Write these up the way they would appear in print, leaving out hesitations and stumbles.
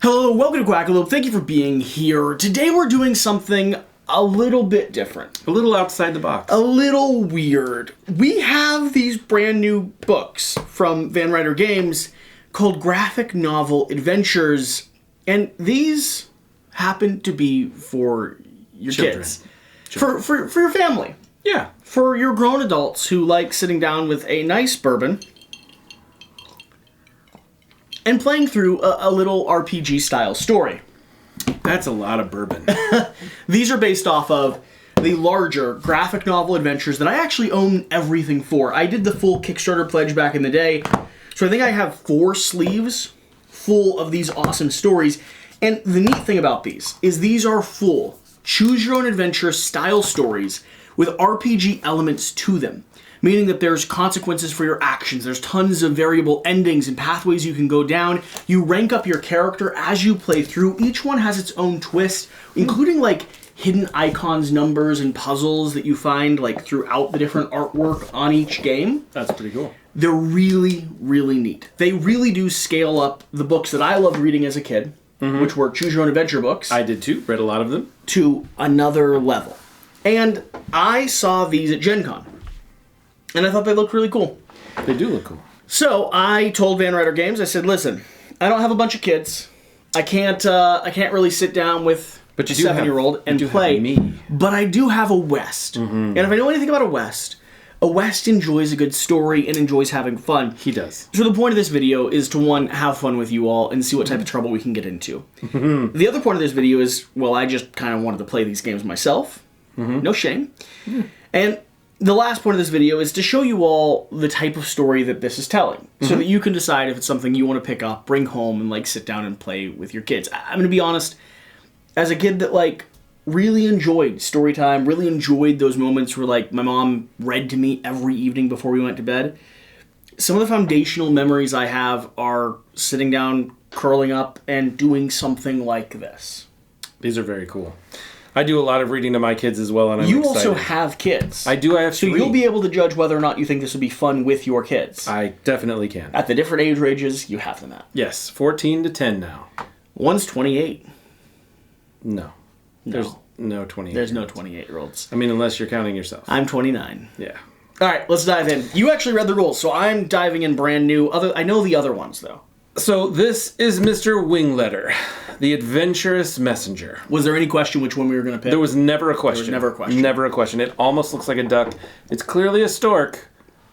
Hello, welcome to Quackalope. Thank you for being here. Today we're doing something a little bit different. A little outside the box. A little weird. We have these brand new books from Van Ryder Games called Graphic Novel Adventures, and these happen to be for your kids. For your family. Yeah. For your grown adults who like sitting down with a nice bourbon and playing through a little RPG-style story. That's a lot of bourbon. These are based off of the larger graphic novel adventures that I actually own everything for. I did the full Kickstarter pledge back in the day, so I think I have 4 sleeves full of these awesome stories. And the neat thing about these are full choose-your-own-adventure style stories with RPG elements to them. Meaning that there's consequences for your actions. There's tons of variable endings and pathways you can go down. You rank up your character as you play through. Each one has its own twist, including like hidden icons, numbers, and puzzles that you find like throughout the different artwork on each game. That's pretty cool. They're really, really neat. They really do scale up the books that I loved reading as a kid, which were Choose Your Own Adventure books. I did too. Read a lot of them. To another level. And I saw these at Gen Con. And I thought they looked really cool. They do look cool. So I told Van Ryder Games, I said, listen, I don't have a bunch of kids. I can't really sit down with a 7-year-old and play. Me. But I do have a West. And if I know anything about a West enjoys a good story and enjoys having fun. He does. So the point of this video is to, one, have fun with you all and see what type of trouble we can get into. The other point of this video is, well, I just kind of wanted to play these games myself. No shame. And the last point of this video is to show you all the type of story that this is telling, so that you can decide if it's something you want to pick up, bring home, and like sit down and play with your kids. I'm going to be honest, as a kid that like really enjoyed story time, really enjoyed those moments where like my mom read to me every evening before we went to bed, some of the foundational memories I have are sitting down, curling up, and doing something like this. These are very cool. I do a lot of reading to my kids as well, and I'm excited. You also have kids. I do. I have 3. So you'll be able to judge whether or not you think this would be fun with your kids. I definitely can. At the different age ranges you have them at. Yes, 14 to 10 now. One's 28. No. There's no 28. There's no 28-year-olds. I mean, unless you're counting yourself. I'm 29. Yeah. All right, let's dive in. You actually read the rules, so I'm diving in brand new. I know the other ones, though. So this is Mr. Wingletter, the adventurous messenger. Was there any question which one we were going to pick? There was never a question. There was never a question. Never a question. It almost looks like a duck. It's clearly a stork,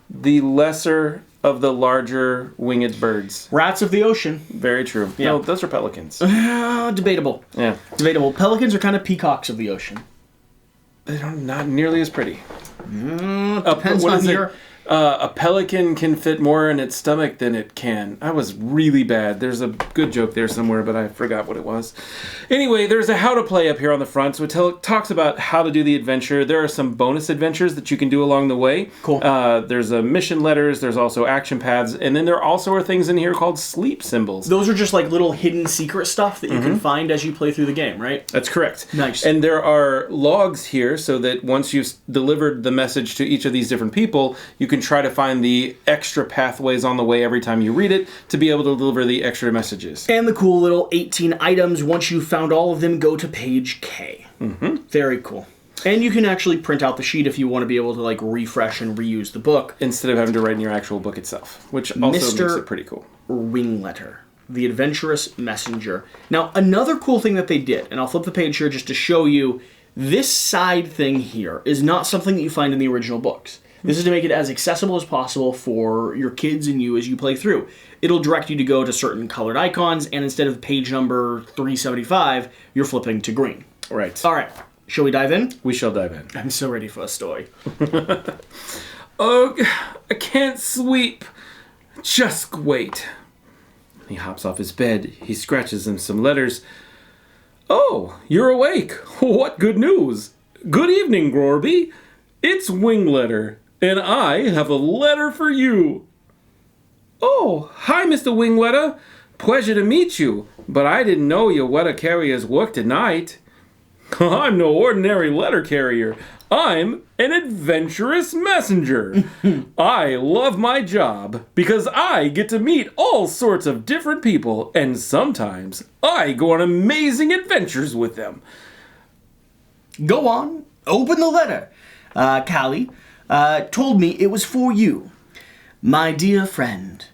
the lesser of the larger winged birds. Rats of the ocean. Very true. Yeah. No, those are pelicans. Debatable. Yeah. Debatable. Pelicans are kind of peacocks of the ocean. They're not nearly as pretty. Depends on your... A pelican can fit more in its stomach than it can. I was really bad. There's a good joke there somewhere, but I forgot what it was. Anyway, there's a how to play up here on the front, so it talks about how to do the adventure. There are some bonus adventures that you can do along the way. Cool. There's mission letters, there's also action paths, and then there also are things in here called sleep symbols. Those are just like little hidden secret stuff that you can find as you play through the game, right? That's correct. Nice. And there are logs here so that once you've delivered the message to each of these different people, you can try to find the extra pathways on the way every time you read it to be able to deliver the extra messages. And the cool little 18 items, once you've found all of them, go to page K. Very cool. And you can actually print out the sheet if you want to be able to like refresh and reuse the book. Instead of having to write in your actual book itself, which also makes it pretty cool. Wingletter, the adventurous messenger. Now, another cool thing that they did, and I'll flip the page here just to show you, this side thing here is not something that you find in the original books. This is to make it as accessible as possible for your kids and you as you play through. It'll direct you to go to certain colored icons, and instead of page number 375, you're flipping to green. Right. All right. Shall we dive in? We shall dive in. I'm so ready for a story. Ugh, I can't sweep. Just wait. He hops off his bed. He scratches in some letters. Oh, you're awake. What good news. Good evening, Gorby. It's Wingletter, and I have a letter for you. Oh, hi, Mr. Wingletter. Pleasure to meet you, but I didn't know you were to carry his work tonight. I'm no ordinary letter carrier. I'm an adventurous messenger. I love my job because I get to meet all sorts of different people, and sometimes I go on amazing adventures with them. Go on, open the letter. Callie told me it was for you. My dear friend,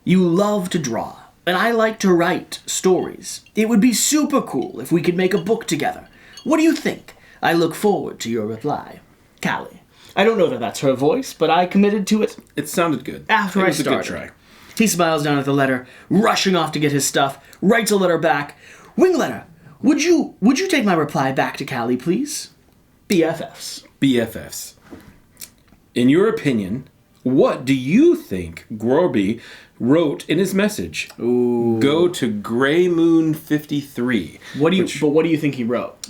you love to draw, and I like to write stories. It would be super cool if we could make a book together. What do you think? I look forward to your reply. Callie. I don't know that that's her voice, but I committed to it. It sounded good. After I started. It was a good try. He smiles down at the letter, rushing off to get his stuff, writes a letter back. Wingletter, would you take my reply back to Callie, please? BFFs. BFFs. In your opinion, what do you think Groby wrote in his message? Ooh. Go to Grey Moon 53. What do you think he wrote?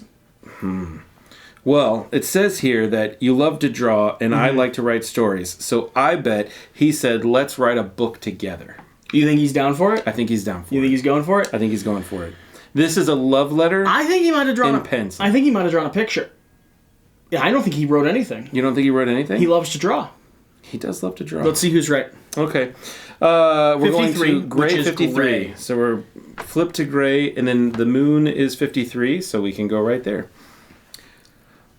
Well, it says here that you love to draw and I like to write stories. So I bet he said, let's write a book together. You think he's down for it? I think he's down for it. You think he's going for it? I think he's going for it. This is a love letter. I think he might have drawn in pencil. I think he might have drawn a picture. Yeah, I don't think he wrote anything. You don't think he wrote anything? He loves to draw. He does love to draw. Let's see who's right. Okay. We're 53, going to Gray 53. Gray. So we're flipped to Gray, and then the moon is 53, so we can go right there.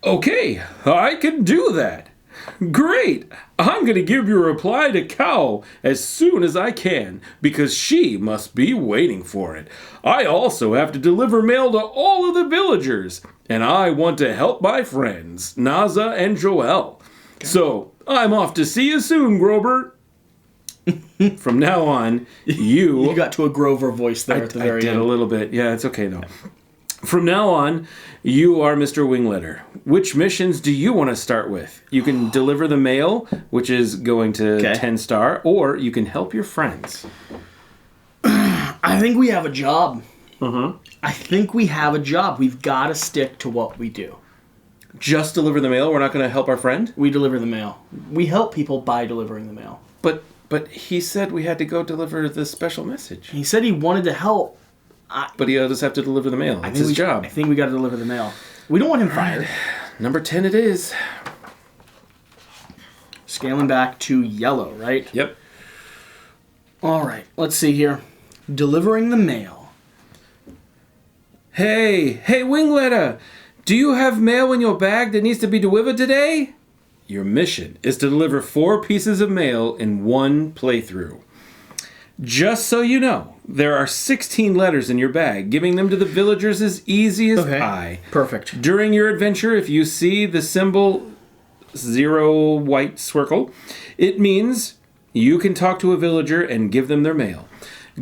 Okay, I can do that. Great! I'm going to give your reply to Cow as soon as I can, because she must be waiting for it. I also have to deliver mail to all of the villagers, and I want to help my friends, Naza and Joelle. Okay. So, I'm off to see you soon, Grover. From now on, You got to a Grover voice there at the very end. I did a little bit. Yeah, it's okay, though. From now on, you are Mr. Wingletter. Which missions do you want to start with? You can deliver the mail, which is going to 10-star, or you can help your friends. I think we have a job. I think we have a job. We've got to stick to what we do. Just deliver the mail? We're not going to help our friend? We deliver the mail. We help people by delivering the mail. But he said we had to go deliver the special message. He said he wanted to help. But he'll just have to deliver the mail. It's his job. I think we got to deliver the mail. We don't want him fired. Number 10 it is. Scaling back to yellow, right? Yep. All right. Let's see here. Delivering the mail. Hey, Wingletter. Do you have mail in your bag that needs to be delivered today? Your mission is to deliver 4 pieces of mail in one playthrough. Just so you know, there are 16 letters in your bag. Giving them to the villagers is easy as pie. Perfect. During your adventure, if you see the symbol 0 white circle, it means you can talk to a villager and give them their mail.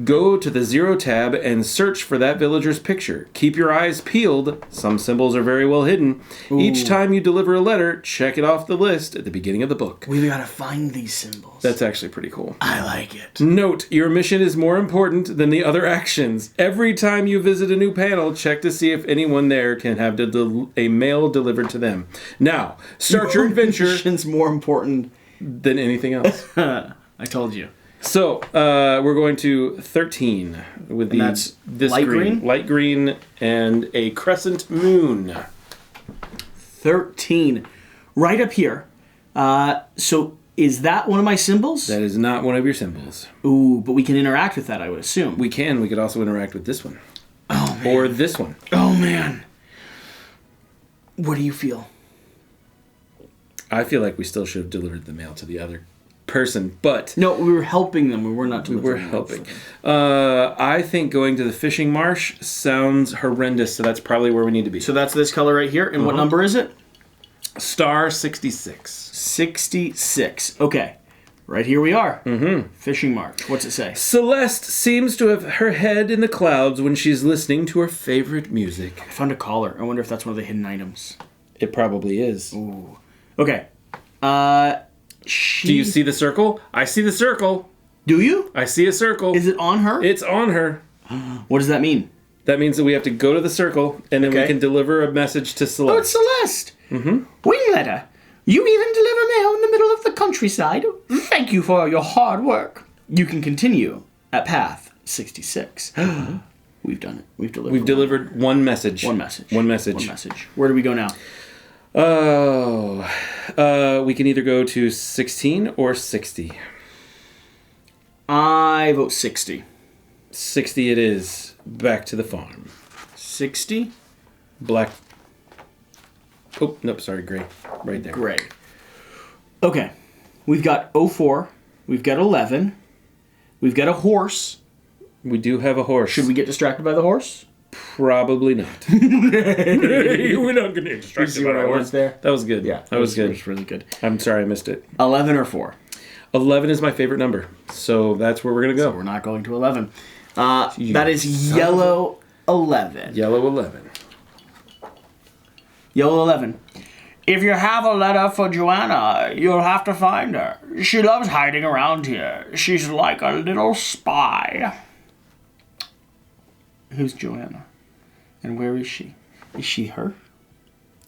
Go to the 0 tab and search for that villager's picture. Keep your eyes peeled. Some symbols are very well hidden. Ooh. Each time you deliver a letter, check it off the list at the beginning of the book. We've got to find these symbols. That's actually pretty cool. I like it. Note, your mission is more important than the other actions. Every time you visit a new panel, check to see if anyone there can have a mail delivered to them. Now, start your adventure. Mission's more important than anything else. I told you. So, we're going to 13 with this light green? Light green and a crescent moon. 13. Right up here. So, is that one of my symbols? That is not one of your symbols. Ooh, but we can interact with that, I would assume. We can. We could also interact with this one. Oh, man. Or this one. Oh, man. What do you feel? I feel like we still should have delivered the mail to the other person, but no, we were helping them. We were not delivering. We were helping. I think going to the fishing marsh sounds horrendous, so that's probably where we need to be. So that's this color right here. And what number is it? Star 66. 66. Okay. Right here we are. Fishing marsh. What's it say? Celeste seems to have her head in the clouds when she's listening to her favorite music. I found a collar. I wonder if that's one of the hidden items. It probably is. Ooh. Okay. Do you see the circle? I see the circle. Do you? I see a circle. Is it on her? It's on her. What does that mean? That means that we have to go to the circle, and then we can deliver a message to Celeste. Oh, it's Celeste. Wingletter, you even deliver mail in the middle of the countryside. Thank you for your hard work. You can continue at path 66. We've done it. We've delivered one message. One message. One message. One message. Where do we go now? Oh, we can either go to 16 or 60. I vote 60. 60 it is. Back to the farm. 60? Black. Oh, nope, sorry, gray. Right there. Gray. Okay. We've got 04. We've got 11. We've got a horse. We do have a horse. Should we get distracted by the horse? Probably not. We're not going to get distracted by the horse. There? That was good. Yeah. That was good. It was really good. I'm sorry I missed it. 11 or 4? 11 is my favorite number. So that's where we're going to go. So we're not going to 11. That is yellow 11. Yellow 11. Yellow 11. If you have a letter for Joanna, you'll have to find her. She loves hiding around here. She's like a little spy. Who's Joanna? And where is she? Is she her?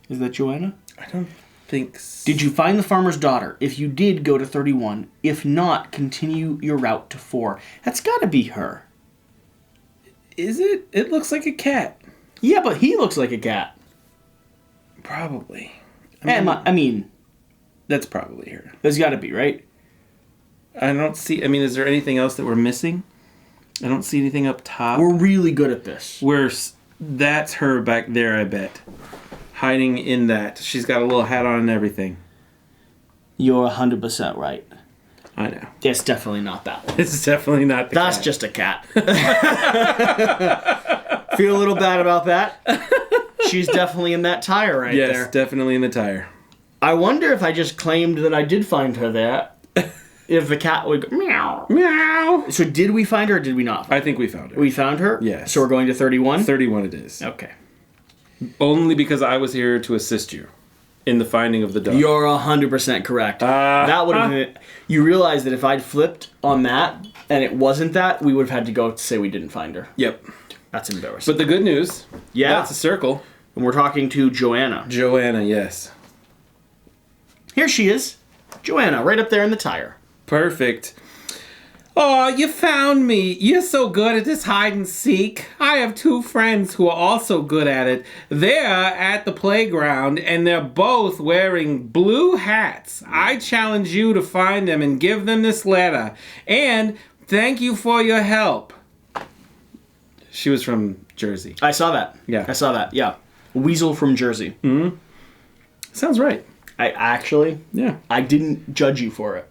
Is that Joanna? I don't think so. Did you find the farmer's daughter? If you did, go to 31. If not, continue your route to 4. That's gotta be her. Is it? It looks like a cat. Yeah, but he looks like a cat. Probably. I mean, that's probably her. there's gotta be, right? I don't see... I mean, is there anything else that we're missing? I don't see anything up top. We're really good at this. That's her back there, I bet. Hiding in that. She's got a little hat on and everything. You're 100% right. I know. It's definitely not that one. It's definitely not the That's cat. just a cat. Feel a little bad about that. She's definitely in that tire right there. Yes, definitely in the tire. I wonder if I just claimed that I did find her there, if the cat would go, meow. Meow. So did we find her or did we not? I think we found her. We found her? Yes. So we're going to 31? 31 it is. Okay. Only because I was here to assist you in the finding of the dog. You're 100% correct. That would have been... You realize that if I'd flipped on that and it wasn't that, we would have had to go to say we didn't find her. Yep. That's embarrassing. But the good news... Yeah. That's a circle. And we're talking to Joanna. Joanna, yes. Here she is. Joanna, right up there in the tire. Perfect. Oh, you found me. You're so good at this hide and seek. I have 2 friends who are also good at it. They're at the playground and they're both wearing blue hats. I challenge you to find them and give them this letter. And thank you for your help. She was from Jersey. I saw that. Yeah. I saw that, yeah. Weasel from Jersey. Mm-hmm. Sounds right. I didn't judge you for it.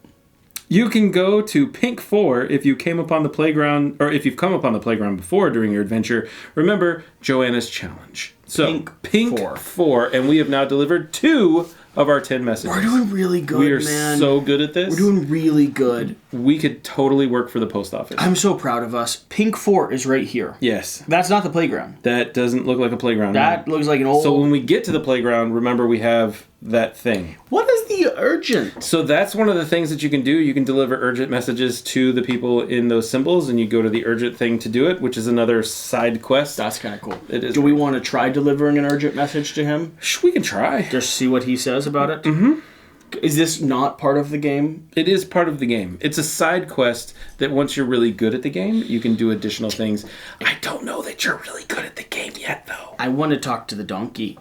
You can go to Pink 4 if you came upon the playground, or if you've come upon the playground before during your adventure. Remember Joanna's challenge. So Pink 4, and we have now delivered 2 of our 10 messages. We're doing really good, we are man. so good at this. We're doing really good. We could totally work for the post office. I'm so proud of us. Pink 4 is right here. Yes. That's not the playground. That doesn't look like a playground. That looks like an old... So when we get to the playground, remember we have that thing. What is the urgent? So that's one of the things that you can do. You can deliver urgent messages to the people in those symbols, and you go to the urgent thing to do it, which is another side quest. That's kind of cool. It is. Do we want to try delivering an urgent message to him? We can try. Just see what he says about it? Mm-hmm. Is this not part of the game? It is part of the game. It's a side quest that once you're really good at the game, you can do additional things. I don't know that you're really good at the game yet, though. I want to talk to the donkey.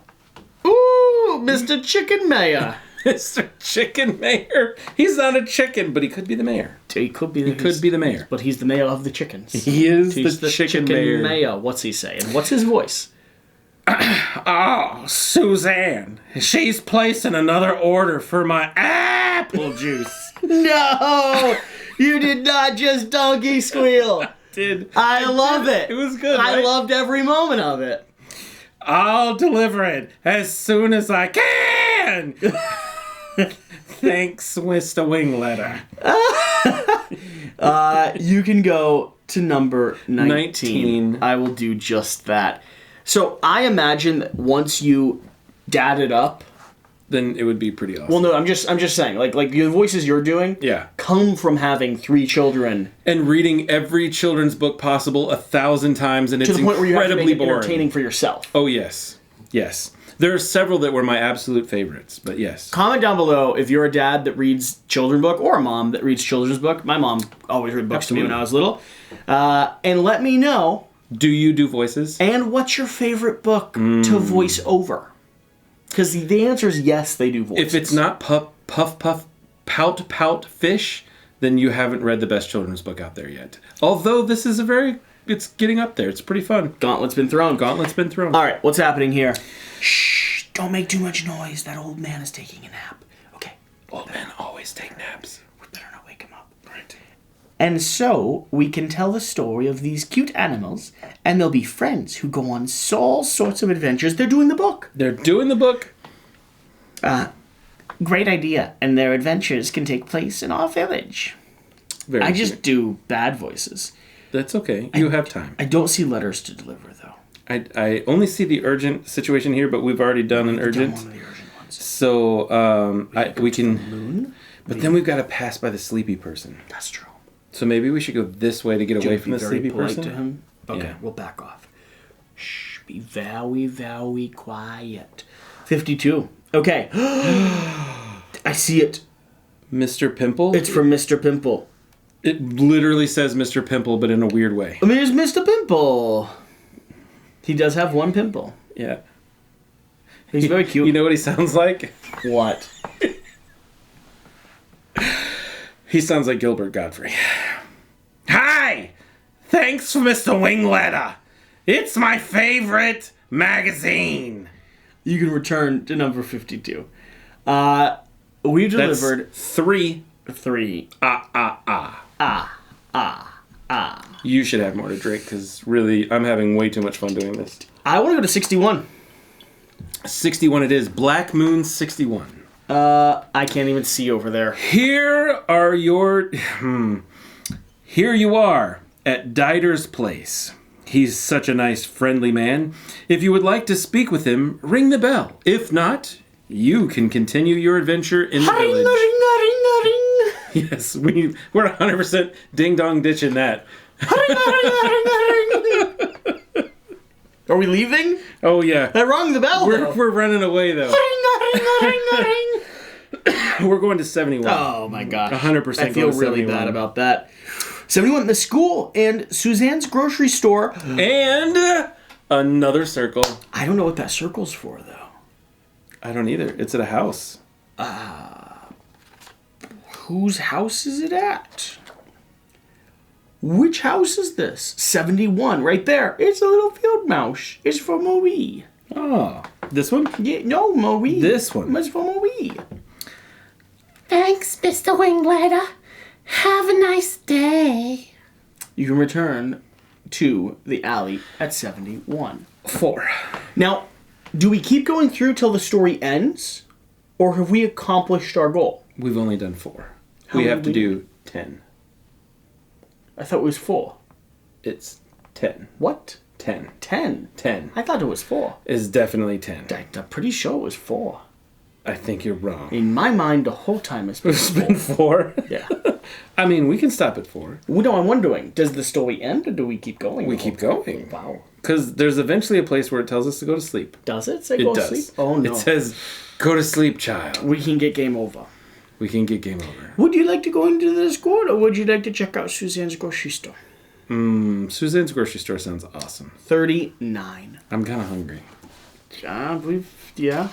Ooh, Mr. Chickenmayor. Mr. Chickenmayor. He's not a chicken, but he could be the mayor. He could be. He could be the mayor. But he's the mayor of the chickens. He is He's the chicken mayor. What's he saying? What's his voice? Oh, Suzanne. She's placing another order for my apple juice. No! You did not just donkey squeal. I love it. It was good, I right? loved every moment of it. I'll deliver it as soon as I can. Thanks, Mr. Wingletter. You can go to number 19. 19. I will do just that. So I imagine that once you dad it up, Then it would be pretty awesome. well, no, I'm just saying, like the voices you're doing, Yeah. come from having 3 children And reading every children's book possible 1,000 times, and to it's the point where you have to incredibly make it boring. entertaining for yourself. Oh, yes. Yes. There are several that were my absolute favorites, but yes. Comment down below if you're a dad that reads children's book or a mom that reads children's book. My mom always read books to me when I was little. And let me know Do you do voices? And what's your favorite book to voice over? Because the answer is yes, they do voices. If it's not Puff, Pout, Pout, Fish, then you haven't read the best children's book out there yet. Although this is it's getting up there. It's pretty fun. Gauntlet's been thrown. Gauntlet's been thrown. All right, what's happening here? Shh, don't make too much noise. That old man is taking a nap. Okay. Old men always take naps. We better not wake him up. Right. And so, we can tell the story of these cute animals, and they'll be friends who go on all sorts of adventures. They're doing the book. They're doing the book. Great idea. And their adventures can take place in our village. Very I cute. just do bad voices. That's okay. You have time. I don't see letters to deliver, though. I only see the urgent situation here, but we've already done an urgent. Done one of the urgent ones. So we can. Moon? But then we've got to pass by the sleepy person. That's true. So maybe we should go this way to get away from the sleepy person. To him. Okay, Yeah. we'll back off. Shh, be very, very quiet. 52. Okay. I see it. Mr. Pimple? It's from Mr. Pimple. It literally says Mr. Pimple, but in a weird way. I mean, it's Mr. Pimple. He does have one pimple. Yeah. He's very cute. You know what he sounds like? What? He sounds like Gilbert Godfrey. Hi! Thanks, Mr. Wingletter. It's my favorite magazine. You can return to number 52. We delivered That's 3. 3. You should have more to drink, because really, I'm having way too much fun doing this. I want to go to 61. 61 it is. Black Moon 61. I can't even see over there. Here are your... Here you are at Dider's place. He's such a nice, friendly man. If you would like to speak with him, ring the bell. If not, you can continue your adventure in the village. Ring. Yes, we're 100% ding-dong ditching that. Are we leaving? Oh, yeah. I rung the bell. We're running away, though. We're going to 71. Oh my gosh. 100% I feel go to really 71. bad about that. 71, the school and Suzanne's grocery store. And another circle. I don't know what that circle's for, though. I don't either. It's at a house. Whose house is it at? Which house is this? 71, right there. It's a little field mouse. It's for Marie. Oh, this one? Yeah, no, Marie. This one. It's for Marie. Thanks, Mr. Wingletter. Have a nice day. You can return to the alley at 71. 4. Now, do we keep going through till the story ends? Or have we accomplished our goal? We've only done 4. How We many have to we do 10. I thought it was 4. It's 10. What? 10. 10. 10 I thought it was 4. is definitely 10. I'm pretty sure it was 4. I think you're wrong. In my mind, the whole time it's been It's been 4. Yeah. I mean, we can stop at 4. Well, no, I'm wondering, does the story end or do we keep going? We keep going. Wow. Because there's eventually a place where it tells us to go to sleep. Does it say It go does. to sleep? Oh, no. It says, go to sleep, child. We can get game over. We can get game over. Would you like to go into the Discord or would you like to check out Suzanne's grocery store? Suzanne's grocery store sounds awesome. 39. I'm kind of hungry. Yeah.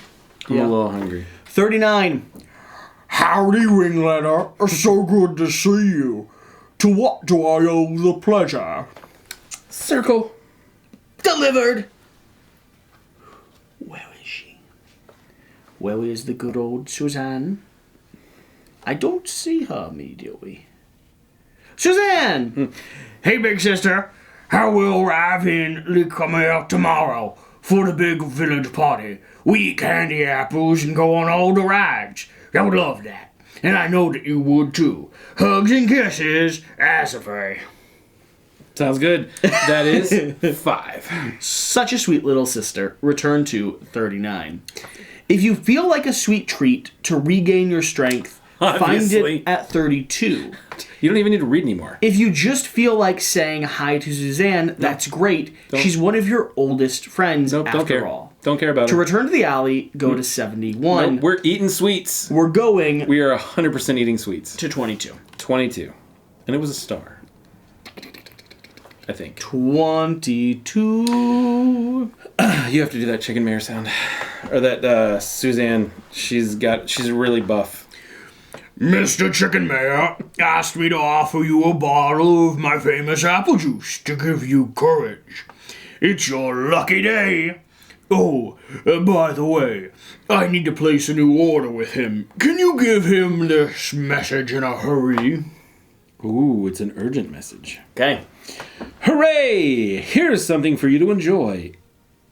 I'm a little hungry. 39. Howdy, Wingletter. It's so good to see you. To what do I owe the pleasure? Circle. Delivered. Where is she? Where is the good old Suzanne? I don't see her immediately. Suzanne! Hey, big sister. I will arrive in Chickenmayor tomorrow for the big village party. We eat candy apples and go on all the rides. I would love that. And I know that you would too. Hugs and kisses, Asafay. Sounds good. That is 5. Such a sweet little sister. Return to 39. If you feel like a sweet treat to regain your strength, find Obviously. it at 32. You don't even need to read anymore. If you just feel like saying hi to Suzanne, that's great. She's one of your oldest friends Nope, after don't care. all. Don't care about To her. return to the alley, go to 71. Nope, we're eating sweets. We're going We are 100% eating sweets. to 22. 22. And it was a star. I think. 22. You have to do that Chickenmayor sound. Or that Suzanne, she's really buff. Mr. Chickenmayor asked me to offer you a bottle of my famous apple juice to give you courage. It's your lucky day. Oh, by the way, I need to place a new order with him. Can you give him this message in a hurry? Ooh, it's an urgent message. Okay. Hooray! Here's something for you to enjoy.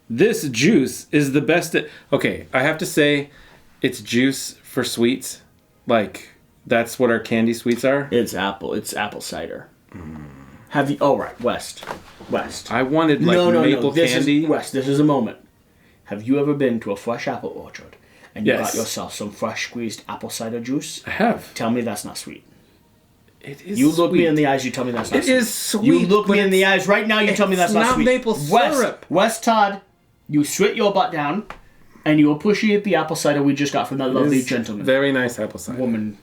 This juice is the best Okay, I have to say, it's juice for sweets. Like, that's what our candy sweets are. It's apple cider. Have you... Oh, right. West. I wanted, maple candy. West, this is a moment. Have you ever been to a fresh apple orchard and you Yes. got yourself some fresh squeezed apple cider juice? I have. Tell me that's not sweet. It is You look sweet. me in the eyes, you tell me that's not It sweet. is sweet, You look but me in the it's- eyes right now, you tell me that's not not sweet. maple syrup. West Todd, you sit your butt down and you appreciate the apple cider we just got from that lovely It's gentleman. Very nice apple cider. Woman.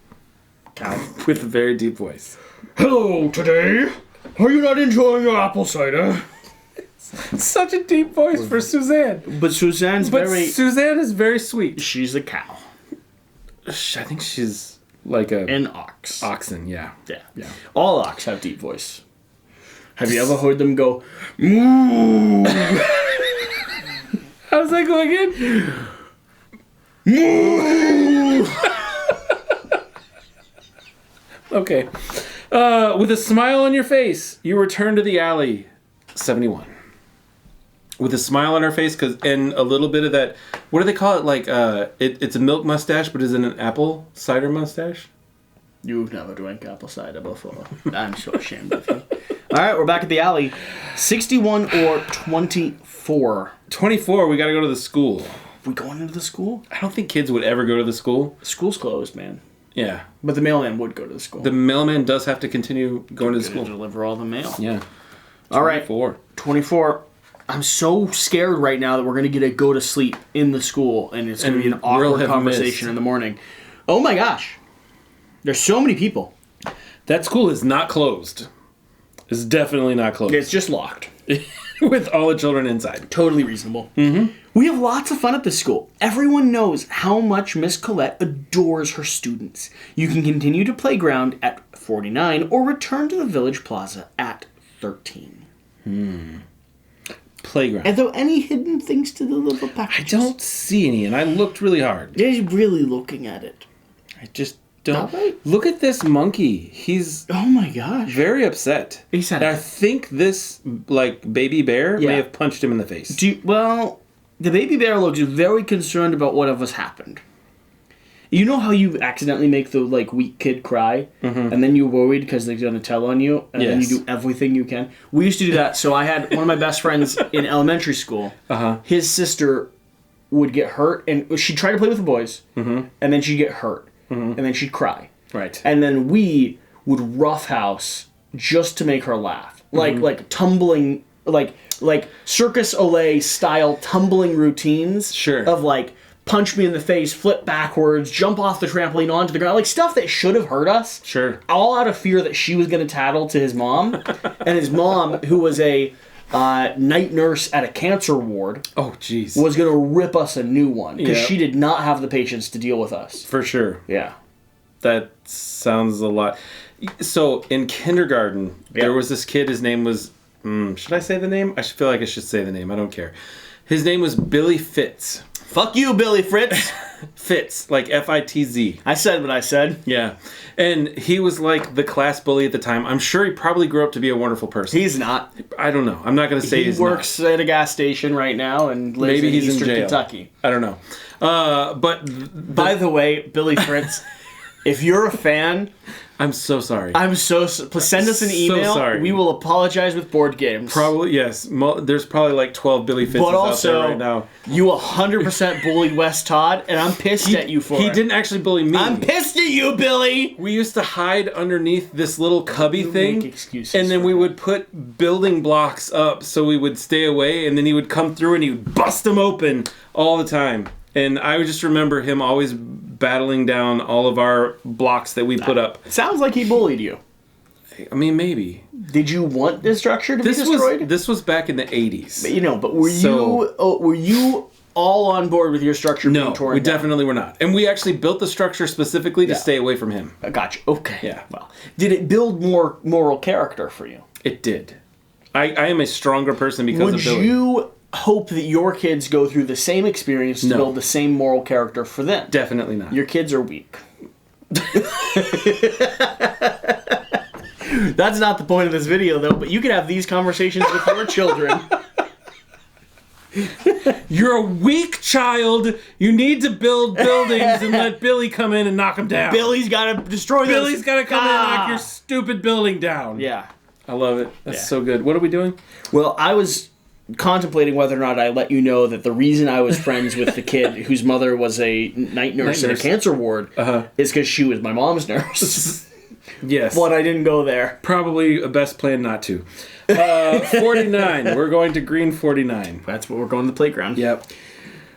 Cow. With a very deep voice. Hello, today. Are you not enjoying your apple cider? Such a deep voice for Suzanne. But Suzanne's But very... Suzanne is very sweet. She's a cow. I think she's like a An ox. oxen, yeah. Yeah. All ox have deep voice. Have you ever heard them go, moo? How's that go again? Moo! Okay. With a smile on your face, you return to the alley. 71. With a smile on her face, and a little bit of that. What do they call it? Like, it's a milk mustache, but is it an apple cider mustache? You've never drank apple cider before. I'm so ashamed of you. All right, we're back at the alley. 61 or 24. 24. We got to go to the school. We going into the school? I don't think kids would ever go to the school. School's closed, man. Yeah. But the mailman would go to the school. The mailman does have to continue going to the Gonna school. deliver all the mail. Yeah. All right. 24. 24. I'm so scared right now that we're going to get a go to sleep in the school, and it's going to be an And awkward we'll have conversation missed. in the morning. Oh my gosh. There's so many people. That school is not closed. It's definitely not closed. It's just locked. With all the children inside. Totally reasonable. Mm-hmm. We have lots of fun at this school. Everyone knows how much Miss Colette adores her students. You can continue to playground at 49 or return to the village plaza at 13. Playground. Are there any hidden things to the little I packages? don't see any, and I looked really hard. They're really looking at it. I just don't. Not right. Look at this monkey. He's Oh my gosh. very upset. He's had- And I think this, baby bear Yeah. may have punched him in the face. Well, the baby bear looks very concerned about whatever's happened. You know how you accidentally make the weak kid cry, and then you're worried because they're gonna tell on you, and then you Yes. do everything you can. We used to do that. So I had one of my best friends in elementary school. His sister would get hurt, and she'd try to play with the boys, and then she'd get hurt, and then she'd cry, Right. and then we would roughhouse just to make her laugh, like tumbling, like Circus Olay style tumbling routines. Sure. Of punch me in the face, flip backwards, jump off the trampoline onto the ground, stuff that should have hurt us. Sure. All out of fear that she was going to tattle to his mom, and his mom, who was a night nurse at a cancer ward, Oh, jeez. was going to rip us a new one because Yep. she did not have the patience to deal with us. For sure. Yeah. That sounds a lot. So, in kindergarten, there was this kid, his name was... should I say the name? I feel like I should say the name. I don't care. His name was Billy Fitz. Fuck you, Billy Fritz. Fitz, like F-I-T-Z. I said what I said. Yeah. And he was like the class bully at the time. I'm sure he probably grew up to be a wonderful person. He's not. I don't know. I'm not going to say He he's works at a gas station right now and lives Maybe in he's in Eastern jail. Kentucky. not. I don't know. But By the way, Billy Fritz, if you're a fan, I'm so sorry. I'm so send us an email. sorry. We will apologize with Boardgames. Probably, yes. There's probably like 12 Billy Fitzes But out also, there right now. you 100% bullied West Todd, and I'm pissed at you for He it. didn't actually bully me. I'm pissed at you, Billy. We used to hide underneath this little cubby thing, make excuses and then for we him. would put building blocks up so we would stay away, and then he would come through and he would bust them open all the time. And I would just remember him always battling down all of our blocks that we put up. Sounds like he bullied you. I mean, maybe. Did you want this structure to be destroyed? This was back in the 80s. But were you all on board with your structure being torn down? We definitely were not. And we actually built the structure specifically to stay away from him. I gotcha. Okay. Yeah. Well, did it build more moral character for you? It did. I am a stronger person because of Billy. Would you hope that your kids go through the same experience to build the same moral character for them? Definitely not. Your kids are weak. That's not the point of this video, though, but you can have these conversations with your children. You're a weak child. You need to build buildings and let Billy come in and knock them down. Billy's got to destroy this. Billy's got to come in and knock your stupid building down. Yeah. I love it. That's so good. What are we doing? Well, I was contemplating whether or not I let you know that the reason I was friends with the kid whose mother was a night nurse in a cancer ward is because she was my mom's nurse. Yes. But I didn't go there. Probably a best plan not to. 49. We're going to green 49. That's what we're going to the playground. Yep.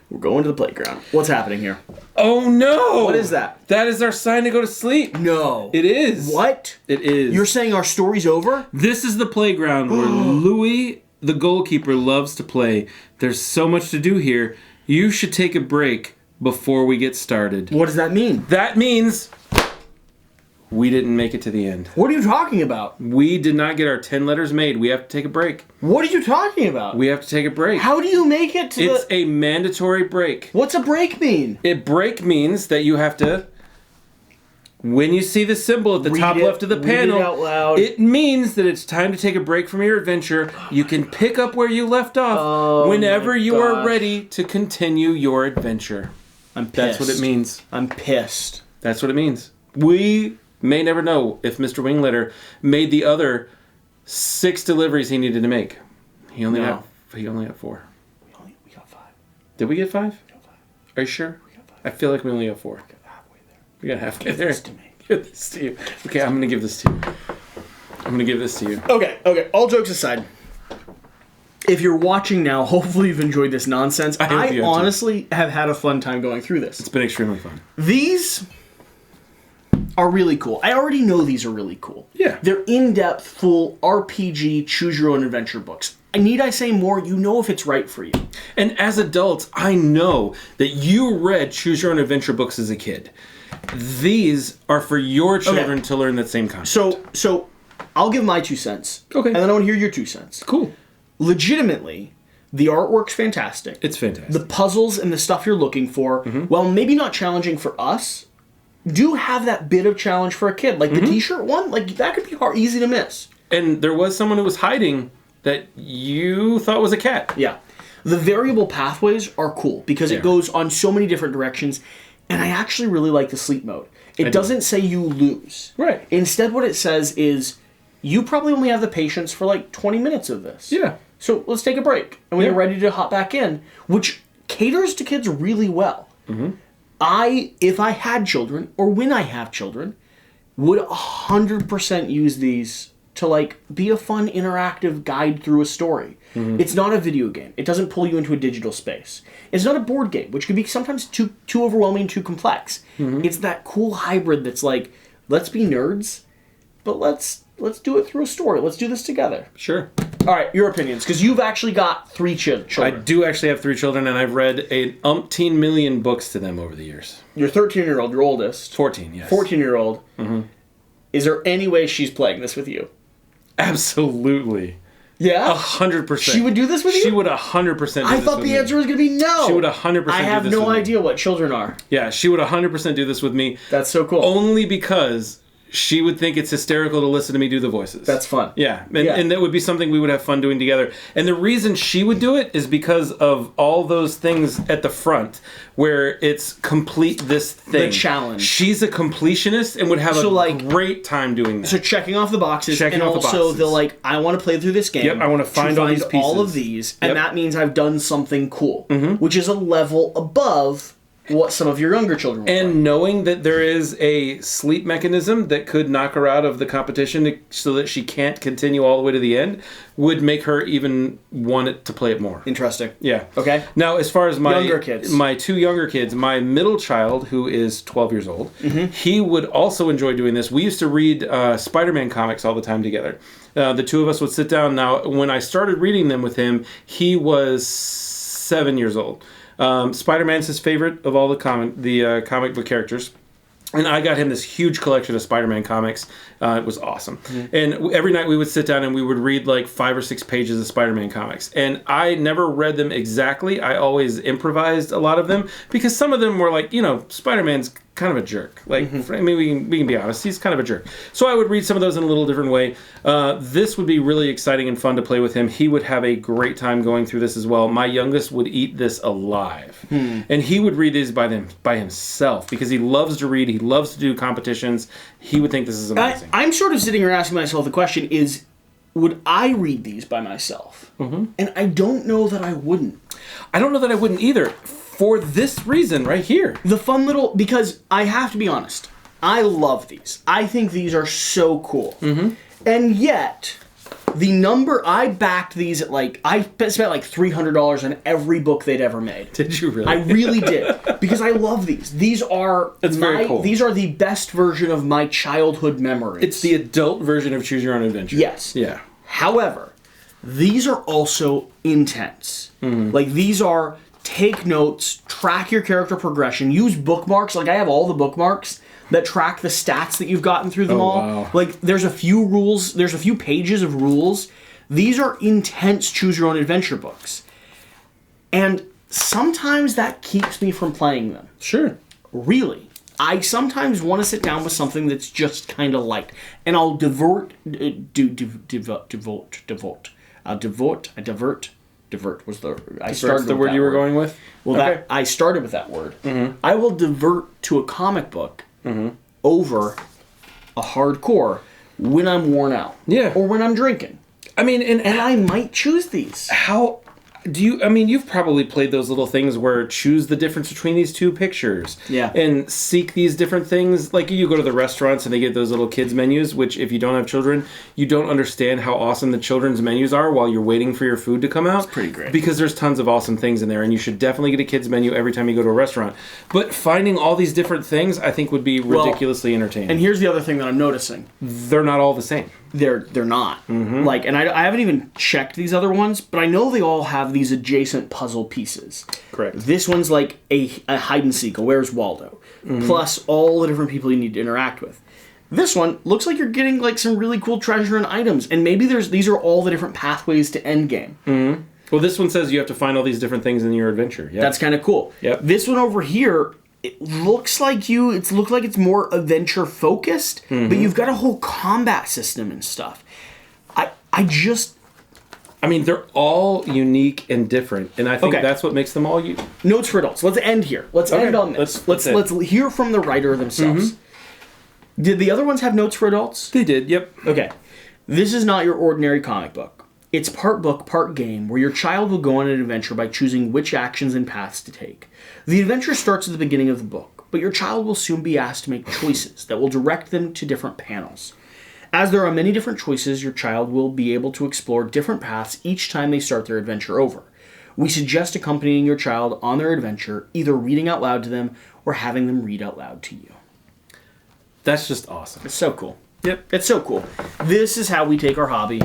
We're going to the playground. What's happening here? Oh, no! What is that? That is our sign to go to sleep. No. It is. What? It is. You're saying our story's over? This is the playground where Louis, the goalkeeper, loves to play. There's so much to do here. You should take a break before we get started. What does that mean? That means we didn't make it to the end. What are you talking about? We did not get our 10 letters made. We have to take a break. What are you talking about? We have to take a break. How do you make it to It's a mandatory break. What's a break mean? A break means that you have to, when you see the symbol at the top left of the panel, read it out loud. It means that it's time to take a break from your adventure. You can pick up where you left off whenever you are ready to continue your adventure. I'm pissed. That's what it means. I'm pissed. That's what it means. We may never know if Mr. Wingletter made the other 6 deliveries he needed to make. He only got 4. We got 5. Did we get 5? We got 5. Are you sure? We got 5. I feel like we only got 4. We got halfway there. We got halfway Give there. this to me. Give this to you. Okay, I'm gonna give this to you. I'm gonna give this to you. Okay. All jokes aside, if you're watching now, hopefully you've enjoyed this nonsense. I honestly have had a fun time going through this. It's been extremely fun. These are really cool. I already know these are really cool. Yeah. They're in-depth, full RPG, choose-your-own-adventure books. Need I say more? You know if it's right for you. And as adults, I know that you read Choose Your Own Adventure books as a kid. These are for your children to learn that same concept. So I'll give my 2 cents. Okay. And then I want to hear your 2 cents. Cool. Legitimately, the artwork's fantastic. It's fantastic. The puzzles and the stuff you're looking for, while maybe not challenging for us, do have that bit of challenge for a kid. Like the t-shirt one, like that could be easy to miss. And there was someone who was hiding that you thought was a cat. Yeah. The variable pathways are cool because it goes on so many different directions, and I actually really like the sleep mode. It doesn't say you lose. Right. Instead, what it says is, you probably only have the patience for like 20 minutes of this. Yeah. So let's take a break. And when you're ready to hop back in, which caters to kids really well. If I had children, or when I have children, would 100% use these to like be a fun interactive guide through a story. It's not a video game. It doesn't pull you into a digital space. It's not a board game, which can be sometimes too overwhelming, too complex. It's that cool hybrid that's like, let's be nerds, but let's do it through a story. Let's do this together. Sure. All right, your opinions, because you've actually got 3 children. I do actually have 3 children, and I've read an umpteen million books to them over the years. Your 13-year-old, your oldest. 14, yes. 14-year-old. Is there any way she's playing this with you? Absolutely. Yeah? 100%. She would do this with you? She would 100% do this I thought the answer was going to be no. She would 100% I have do this no with me. idea what children are. Yeah, she would 100% do this with me. That's so cool. Only because she would think it's hysterical to listen to me do the voices. That's fun. Yeah. And that would be something we would have fun doing together. And the reason she would do it is because of all those things at the front where it's complete this thing. The challenge. She's a completionist and would have great time doing that. So checking off the boxes, and also I want to play through this game. Yep, I want to find all these pieces. all of these, and that means I've done something cool, which is a level above what some of your younger children will play. And knowing that there is a sleep mechanism that could knock her out of the competition so that she can't continue all the way to the end would make her even want it to play it more. Interesting. Yeah. Okay. Now, as far as my Younger kids. my two younger kids, my middle child, who is 12 years old, he would also enjoy doing this. We used to read Spider-Man comics all the time together. The two of us would sit down. Now, when I started reading them with him, he was 7 years old. Spider-Man's his favorite of all the comic book characters. And I got him this huge collection of Spider-Man comics. It was awesome. And every night we would sit down and we would read like 5 or 6 pages of Spider-Man comics. And I never read them exactly. I always improvised a lot of them because some of them were like, Spider-Man's kind of a jerk. Like, I mean, we can be honest. He's kind of a jerk. So I would read some of those in a little different way. This would be really exciting and fun to play with him. He would have a great time going through this as well. My youngest would eat this alive. And he would read these by himself because he loves to read. He loves to do competitions. He would think this is amazing. I'm sort of sitting here asking myself the question is, would I read these by myself? And I don't know that I wouldn't. I don't know that I wouldn't either. For this reason right here. The fun little... Because I have to be honest, I love these. I think these are so cool. And yet, the number... I backed these at like... I spent like $300 on every book they'd ever made. Did you really? I really did. Because I love these. These are... very cool. These are the best version of my childhood memories. It's the adult version of Choose Your Own Adventure. Yes. Yeah. However, these are also intense. Like, these are... Take notes, track your character progression, use bookmarks. Like, I have all the bookmarks that track the stats that you've gotten through them all. Wow. Like, there's a few rules, there's a few pages of rules. These are intense Choose Your Own Adventure books. And sometimes that keeps me from playing them. Sure. Really. I sometimes want to sit down with something that's just kind of light. And I'll divert was the... I started the with word that you were going with? Well, Okay. I started with that word. I will divert to a comic book over a hardcore when I'm worn out. Yeah. Or when I'm drinking. I mean, And I might choose these. how do you... I mean, you've probably played those little things where choose the difference between these two pictures. Yeah. And seek these different things. Like, you go to the restaurants and they get those little kids' menus, which if you don't have children, you don't understand how awesome the children's menus are while you're waiting for your food to come out. It's pretty great. Because there's tons of awesome things in there, and you should definitely get a kids' menu every time you go to a restaurant. But finding all these different things, I think, would be ridiculously entertaining. And here's the other thing that I'm noticing. They're not all the same. They're not. Like, and I haven't even checked these other ones, but I know they all have these adjacent puzzle pieces. Correct. This one's like a hide and seek, a Where's Waldo, plus all the different people you need to interact with. This one looks like you're getting like some really cool treasure and items, and maybe these are all the different pathways to endgame. Well, this one says you have to find all these different things in your adventure. Yeah. That's kind of cool. Yep. This one over here, it looks like it's more adventure focused, but you've got a whole combat system and stuff. I mean, they're all unique and different, and I think Okay. that's what makes them all Notes for adults. Let's end here. Let's end on this. Let's end. Let's hear from the writer themselves. Did the other ones have notes for adults? They did, yep. Okay. This is not your ordinary comic book. It's part book, part game, where your child will go on an adventure by choosing which actions and paths to take. The adventure starts at the beginning of the book, but your child will soon be asked to make choices that will direct them to different panels. As there are many different choices, your child will be able to explore different paths each time they start their adventure over. We suggest accompanying your child on their adventure, either reading out loud to them or having them read out loud to you. That's just awesome. It's so cool. Yep. It's so cool. This is how we take our hobby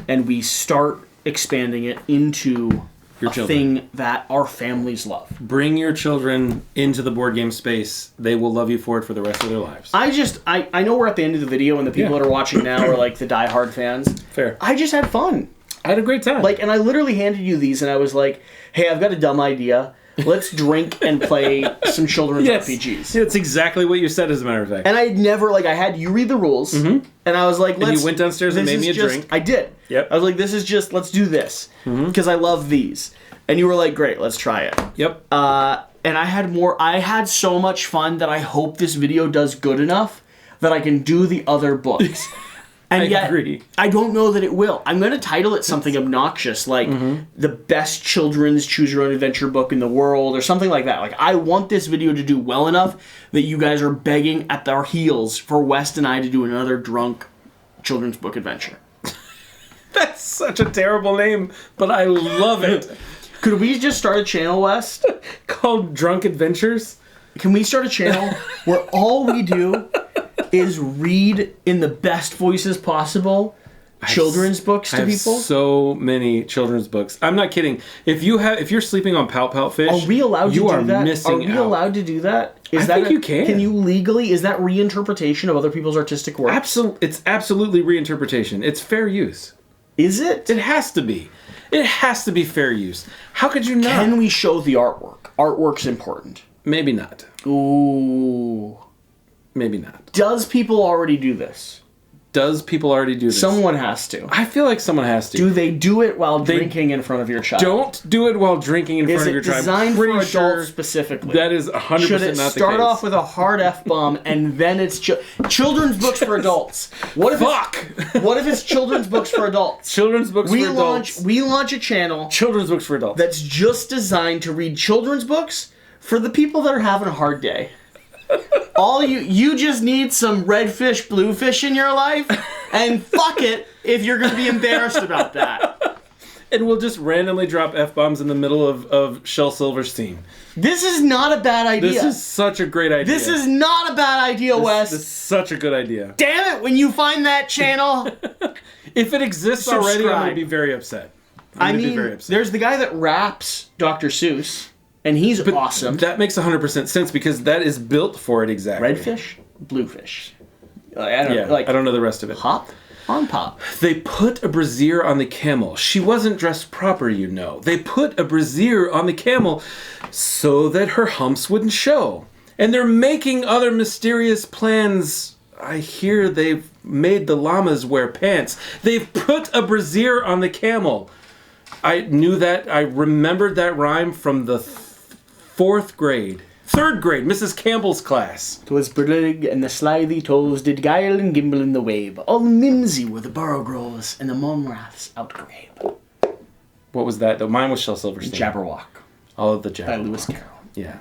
and we start expanding it into Your a children. thing that our families love. Bring your children into the board game space. They will love you for it for the rest of their lives. I know we're at the end of the video and the people Yeah. that are watching now are like the diehard fans. Fair. I just had fun. I had a great time. Like, and I literally handed you these and I was like, hey, I've got a dumb idea. Let's drink and play some children's RPGs. That's exactly what you said, as a matter of fact. And I'd never, like, I had you read the rules, and I was like, you went downstairs and made me a drink. I did. Yep. I was like, this is just, let's do this. Because I love these. And you were like, great, let's try it. Yep. And I had so much fun that I hope this video does good enough that I can do the other books. And I yet, agree. I don't know that it will. I'm going to title it something obnoxious, like the best children's choose your own adventure book in the world, or something like that. Like, I want this video to do well enough that you guys are begging at our heels for West and I to do another drunk children's book adventure. That's such a terrible name, but I love it. Could we just start a channel, West? Called Drunk Adventures? Can we start a channel where all we do is read in the best voices possible children's books to I have people? So many children's books. I'm not kidding. If you're sleeping on Pout Pout Fish, Are we allowed to you do are that? missing Are we out. allowed to do that? I think you can. Can you legally? Is that reinterpretation of other people's artistic work? It's absolutely reinterpretation. It's fair use. Is it? It has to be. It has to be fair use. How could you not? Can we show the artwork? Artwork's important. Maybe not. Ooh. Maybe not. Does people already do this? Does people already do this? Someone has to. I feel like someone has to. Do they do it while drinking in front of your child? Don't do it while drinking in Is front of it your child. designed for Pretty adults sure specifically? that is 100% Should it not the case. start off with a hard F-bomb and then it's children's books for adults? What if what if it's children's books for adults? Children's books for adults. We launch a channel Children's books for adults. that's just designed to read children's books for the people that are having a hard day. All you just need some red fish, blue fish in your life, and fuck it if you're going to be embarrassed about that. And we'll just randomly drop F-bombs in the middle of Shel Silverstein. This is not a bad idea. This is such a great idea. This is not a bad idea, Wes. This is such a good idea. Damn it, when you find that channel. If it exists already, I'm going Subscribe. to be very upset. I mean, there's the guy that raps Dr. Seuss, and he's awesome. That makes 100% sense because that is built for it exactly. Redfish, bluefish. I don't know the rest of it. Hop on pop. They put a brassiere on the camel. She wasn't dressed proper, you know. They put a brassiere on the camel so that her humps wouldn't show. And they're making other mysterious plans. I hear they've made the llamas wear pants. They've put a brassiere on the camel. I knew that. I remembered that rhyme from the third grade, Mrs. Campbell's class. 'Twas brillig, and the slithy toes did guile and gimble in the wave. All mimsy were the borough groves, and the monraths outgrabe. What was that? Though mine was Shel Silverstein. Jabberwock All of the by Jabberwock. Lewis Carroll. Yeah.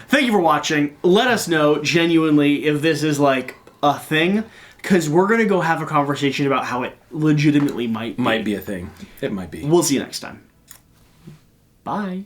Thank you for watching. Let us know, genuinely, if this is like a thing, because we're going to go have a conversation about how it legitimately might be. Might be a thing. It might be. We'll see you next time. Bye.